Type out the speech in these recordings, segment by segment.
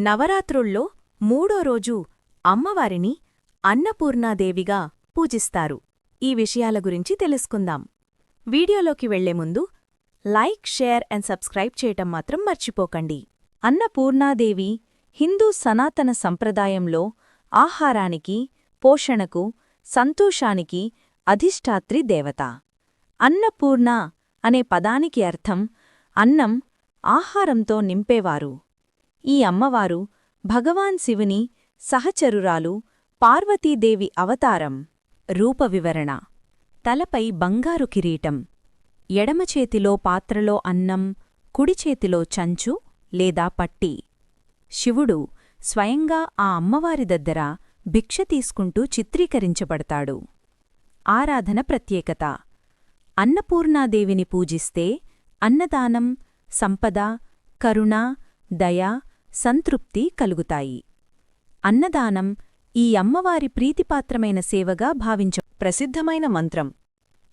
నవరాత్రుల్లో మూడో రోజు అమ్మవారిని అన్నపూర్ణాదేవిగా పూజిస్తారు. ఈ విషయాల గురించి తెలుసుకుందాం. వీడియోలోకి వెళ్లే ముందు లైక్, షేర్ అండ్ సబ్స్క్రైబ్ చేయటం మాత్రం మర్చిపోకండి. అన్నపూర్ణాదేవి హిందూ సనాతన సంప్రదాయంలో ఆహారానికి, పోషణకు, సంతోషానికి అధిష్టాత్రి దేవత. అన్నపూర్ణ అనే పదానికి అర్థం అన్నం, ఆహారంతో నింపేవారు. ఈ అమ్మవారు భగవాన్ శివుని సహచరురాలు, పార్వతీదేవి అవతారం. రూపవివరణ: తలపై బంగారు కిరీటం, ఎడమచేతిలో పాత్రలో అన్నం, కుడిచేతిలో చంచు లేదా పట్టి. శివుడు స్వయంగా ఆ అమ్మవారి దగ్గర భిక్ష తీసుకుంటూ చిత్రీకరించబడతాడు. ఆరాధన ప్రత్యేకత: అన్నపూర్ణాదేవిని పూజిస్తే అన్నదానం, సంపద, కరుణ, దయ, సంతృప్తి కలుగుతాయి. అన్నదానం ఈ అమ్మవారి ప్రీతిపాత్రమైన సేవగా ప్రసిద్ధమైన మంత్రం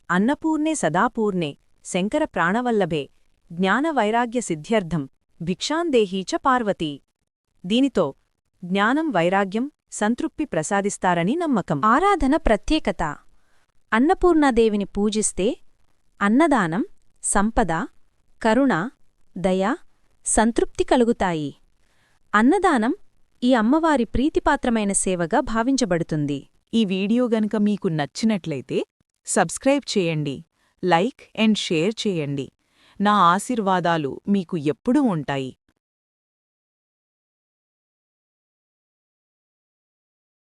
అన్నపూర్ణే సదాపూర్ణే శంకర ప్రాణవల్లభే జ్ఞానవైరాగ్య సిద్ధ్యర్థం భిక్షాందేహీ చ పార్వతీ. దీనితో జ్ఞానం, వైరాగ్యం, సంతృప్తి ప్రసాదిస్తారని నమ్మకం. ఆరాధన ప్రత్యేకత: అన్నపూర్ణాదేవిని పూజిస్తే అన్నదానం, సంపద, కరుణ, దయ, సంతృప్తి కలుగుతాయి. అన్నదానం ఈ అమ్మవారి ప్రీతిపాత్రమైన సేవగా భావించబడుతుంది. ఈ వీడియో గనుక మీకు నచ్చినట్లయితే సబ్స్క్రైబ్ చేయండి, లైక్ అండ్ షేర్ చేయండి. నా ఆశీర్వాదాలు మీకు ఎప్పుడూ ఉంటాయి.